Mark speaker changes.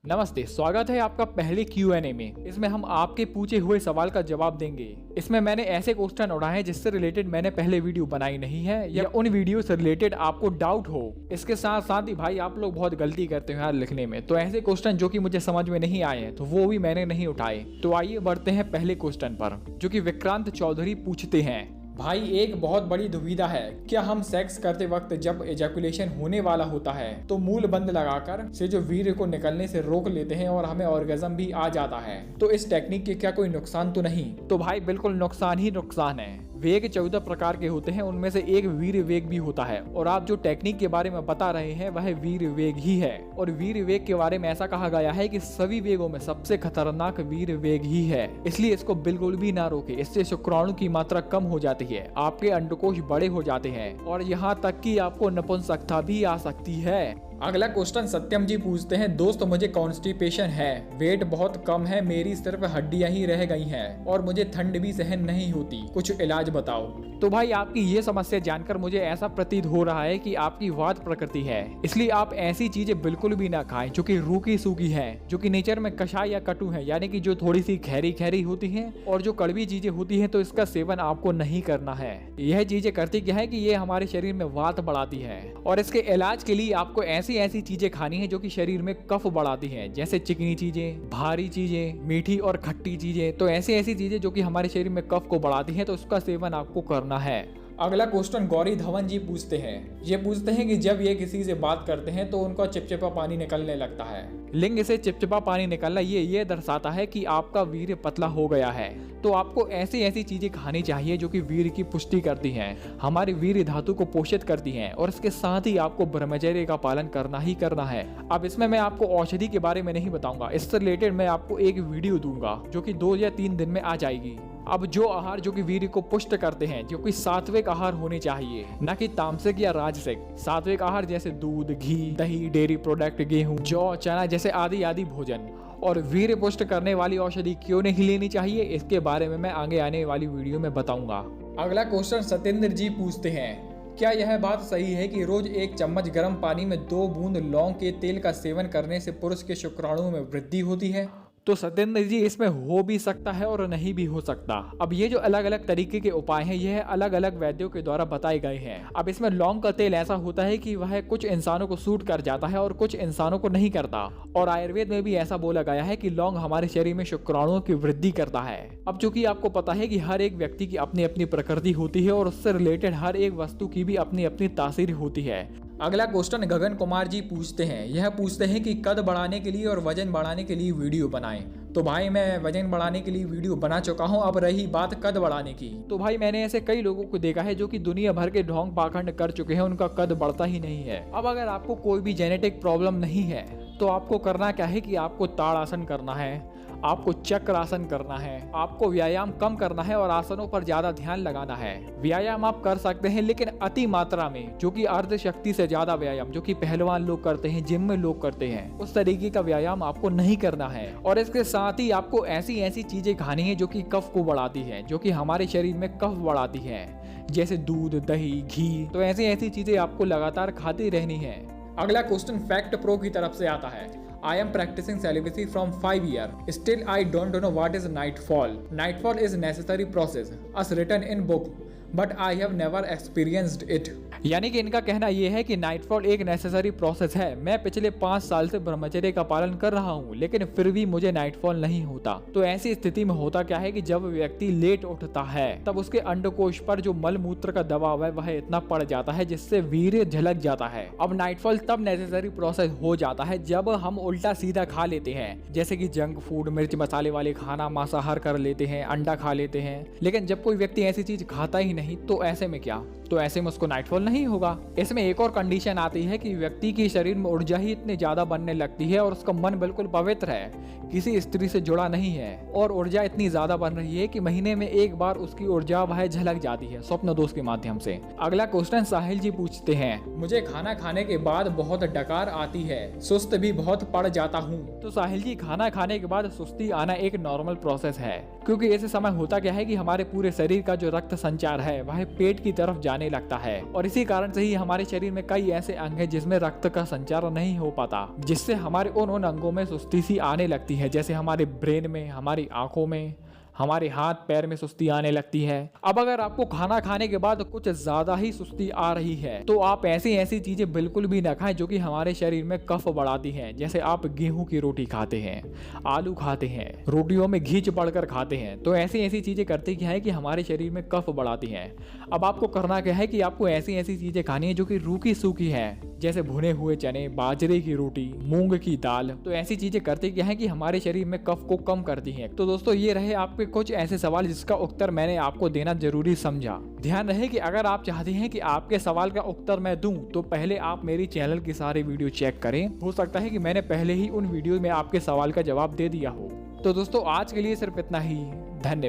Speaker 1: नमस्ते, स्वागत है आपका पहले Q&A में। इसमें हम आपके पूछे हुए सवाल का जवाब देंगे। इसमें मैंने ऐसे क्वेश्चन उठाए हैं जिससे रिलेटेड मैंने पहले वीडियो बनाई नहीं है या उन वीडियो से रिलेटेड आपको डाउट हो। इसके साथ साथ ही भाई आप लोग बहुत गलती करते हो यार लिखने में, तो ऐसे क्वेश्चन जो कि मुझे समझ में नहीं आए हैं तो वो भी मैंने नहीं उठाए। तो आइए बढ़ते हैं पहले क्वेश्चन पर, जो कि विक्रांत चौधरी पूछते हैं। भाई एक बहुत बड़ी दुविधा है, क्या हम सेक्स करते वक्त जब एजैकुलेशन होने वाला होता है तो मूल बंद लगाकर से जो वीर्य को निकलने से रोक लेते हैं और हमें ऑर्गेज्म भी आ जाता है, तो इस टेक्निक के क्या कोई नुकसान तो नहीं? तो भाई बिल्कुल नुकसान ही नुकसान है। वेग 14 प्रकार के होते हैं, उनमें से एक वीर वेग भी होता है और आप जो टेक्निक के बारे में बता रहे हैं वह वीर वेग ही है। और वीर वेग के बारे में ऐसा कहा गया है कि सभी वेगों में सबसे खतरनाक वीर वेग ही है, इसलिए इसको बिल्कुल भी ना रोके। इससे शुक्राणु की मात्रा कम हो जाती है, आपके अंडकोश बड़े हो जाते हैं और यहाँ तक कि आपको नपुंसकता भी आ सकती है। अगला क्वेश्चन सत्यम जी पूछते हैं, दोस्त मुझे कॉन्स्टिपेशन है, वेट बहुत कम है, मेरी सिर्फ हड्डियां ही रह गई हैं और मुझे ठंड भी सहन नहीं होती, कुछ इलाज बताओ। तो भाई आपकी ये समस्या जानकर मुझे ऐसा प्रतीत हो रहा है कि आपकी वात प्रकृति है, इसलिए आप ऐसी चीजें बिल्कुल भी ना खाएं जो कि रूखी सूखी है, जो कि नेचर में कषाय या कटु है, यानी कि जो थोड़ी सी खैरी खैरी होती है और जो कड़वी चीजें होती है, तो इसका सेवन आपको नहीं करना है। यह चीजें करती क्या है कि ये हमारे शरीर में वात बढ़ाती है और इसके इलाज के लिए आपको ऐसी चीजें खानी है जो कि शरीर में कफ बढ़ाती हैं, जैसे चिकनी चीजें, भारी चीजें, मीठी और खट्टी चीजें। तो ऐसी चीजें जो कि हमारे शरीर में कफ को बढ़ाती हैं, तो उसका सेवन आपको करना है। अगला क्वेश्चन गौरी धवन जी पूछते हैं। ये पूछते हैं कि जब ये किसी से बात करते हैं तो उनका चिपचिपा पानी निकलने लगता है। लिंग से चिपचिपा पानी निकलना ये दर्शाता है कि आपका वीर्य पतला हो गया है। तो आपको ऐसी चीजें खानी चाहिए जो कि वीर्य की पुष्टि करती हैं, हमारे वीर्य धातु को पोषित करती हैं और इसके साथ ही आपको ब्रह्मचर्य का पालन करना ही करना है। अब इसमें मैं आपको औषधि के बारे में नहीं बताऊंगा, इससे रिलेटेड मैं आपको एक वीडियो दूंगा जो कि 2 या 3 दिन में आ जाएगी। अब जो आहार जो कि वीर्य को पुष्ट करते हैं, जो कि सात्विक आहार होने चाहिए, न कि तामसिक या राजसिक। सात्विक आहार जैसे दूध, घी, दही, डेयरी प्रोडक्ट, गेहूं, जौ, चना जैसे आदि भोजन। और वीर्य पुष्ट करने वाली औषधि क्यों नहीं लेनी चाहिए, इसके बारे में मैं आगे आने वाली वीडियो में बताऊंगा। अगला क्वेश्चन सत्येंद्र जी पूछते हैं, क्या यह बात सही है कि रोज 1 चम्मच गर्म पानी में 2 बूंद लौंग के तेल का सेवन करने से पुरुष के शुक्राणु में वृद्धि होती है? तो सत्येंद्र जी इसमें हो भी सकता है और नहीं भी हो सकता। अब ये जो अलग अलग तरीके के उपाय हैं, यह अलग अलग वैद्यों के द्वारा बताए गए हैं। अब इसमें लौंग का तेल ऐसा होता है कि वह कुछ इंसानों को सूट कर जाता है और कुछ इंसानों को नहीं करता। और आयुर्वेद में भी ऐसा बोला गया है कि लौंग हमारे शरीर में शुक्राणुओं की वृद्धि करता है। अब चूंकि आपको पता है कि हर एक व्यक्ति की अपनी अपनी प्रकृति होती है और उससे रिलेटेड हर एक वस्तु की भी अपनी अपनी तासीर होती है। अगला क्वेश्चन गगन कुमार जी पूछते हैं। यह पूछते हैं कि कद बढ़ाने के लिए और वजन बढ़ाने के लिए वीडियो बनाएं। तो भाई मैं वजन बढ़ाने के लिए वीडियो बना चुका हूं। अब रही बात कद बढ़ाने की, तो भाई मैंने ऐसे कई लोगों को देखा है जो कि दुनिया भर के ढोंग पाखंड कर चुके हैं, उनका कद बढ़ता ही नहीं है। अब अगर आपको कोई भी जेनेटिक प्रॉब्लम नहीं है तो आपको करना क्या है कि आपको ताड़ासन करना है, आपको चक्रासन करना है, आपको व्यायाम कम करना है और आसनों पर ज्यादा ध्यान लगाना है। व्यायाम आप कर सकते हैं लेकिन अति मात्रा में, जो कि अर्ध शक्ति से ज्यादा व्यायाम जो कि पहलवान लोग करते हैं, जिम में लोग करते हैं, उस तरीके का व्यायाम आपको नहीं करना है। और इसके साथ ही आपको ऐसी चीजें खानी है जो कि कफ को बढ़ाती है, जो कि हमारे शरीर में कफ बढ़ाती है, जैसे दूध, दही, घी। तो ऐसी चीजें आपको लगातार खाती रहनी है। अगला क्वेश्चन फैक्ट प्रो की तरफ से आता है। I am practicing celibacy from 5 years. Still, I don't know what is nightfall. Nightfall is necessary process, as written in book, but I have never experienced it. यानी कि इनका कहना यह है कि नाइटफॉल एक नेसेसरी प्रोसेस है। मैं पिछले 5 साल से ब्रह्मचर्य का पालन कर रहा हूँ, लेकिन फिर भी मुझे नाइटफॉल नहीं होता। तो ऐसी स्थिति में होता क्या है कि जब व्यक्ति लेट उठता है तब उसके अंडकोश पर जो मल मूत्र का दबाव है वह इतना पड़ जाता है जिससे वीर्य झलक जाता है। अब नाइटफॉल तब नेसेसरी प्रोसेस हो जाता है जब हम उल्टा सीधा खा लेते हैं, जैसे कि जंक फूड, मिर्च मसाले वाले खाना, मांसाहार कर लेते हैं, अंडा खा लेते हैं। लेकिन जब कोई व्यक्ति ऐसी चीज खाता ही नहीं तो ऐसे में क्या, तो ऐसे में उसको नाइटफॉल नहीं होगा। इसमें एक और कंडीशन आती है कि व्यक्ति के शरीर में ऊर्जा ही इतनी ज्यादा बनने लगती है और उसका मन बिल्कुल पवित्र है, किसी स्त्री से जुड़ा नहीं है और ऊर्जा इतनी ज्यादा बन रही है कि महीने में एक बार उसकी ऊर्जा वह झलक जाती है स्वप्न दोष के माध्यम से। अगला क्वेश्चन साहिल जी पूछते हैं, मुझे खाना खाने के बाद बहुत डकार आती है, सुस्त भी बहुत पड़ जाता हूँ। तो साहिल जी खाना खाने के बाद सुस्ती आना एक नॉर्मल प्रोसेस है, क्योंकि ऐसे समय होता क्या है कि हमारे पूरे शरीर का जो रक्त संचार है वह पेट की तरफ जाने लगता है और इसी कारण से ही हमारे शरीर में कई ऐसे अंग हैं जिसमें रक्त का संचार नहीं हो पाता, जिससे हमारे उन अंगों में सुस्ती सी आने लगती है, जैसे हमारे ब्रेन में, हमारी आंखों में, हमारे हाथ पैर में सुस्ती आने लगती है। अब अगर आपको खाना खाने के बाद कुछ ज्यादा ही सुस्ती आ रही है तो आप ऐसी चीजें बिल्कुल भी ना खाएं जो कि हमारे शरीर में कफ बढ़ाती हैं। जैसे आप गेहूं की रोटी खाते हैं, आलू खाते हैं, रोटियों में घी चिपड़कर खाते हैं, तो ऐसी चीजें करते क्या है कि हमारे शरीर में कफ बढ़ाती हैं। अब आपको करना क्या है कि आपको ऐसी चीजें खानी है जो कि रूखी सूखी है, जैसे भुने हुए चने, बाजरे की रोटी, मूंग की दाल। तो ऐसी चीजें करते क्या है कि हमारे शरीर में कफ को कम करती हैं। तो दोस्तों ये रहे आपके कुछ ऐसे सवाल जिसका उत्तर मैंने आपको देना जरूरी समझा। ध्यान रहे कि अगर आप चाहते हैं कि आपके सवाल का उत्तर मैं दूं तो पहले आप मेरी चैनल की सारी वीडियो चेक करें। हो सकता है कि मैंने पहले ही उन वीडियो में आपके सवाल का जवाब दे दिया हो। तो दोस्तों आज के लिए सिर्फ इतना ही। धन्यवाद।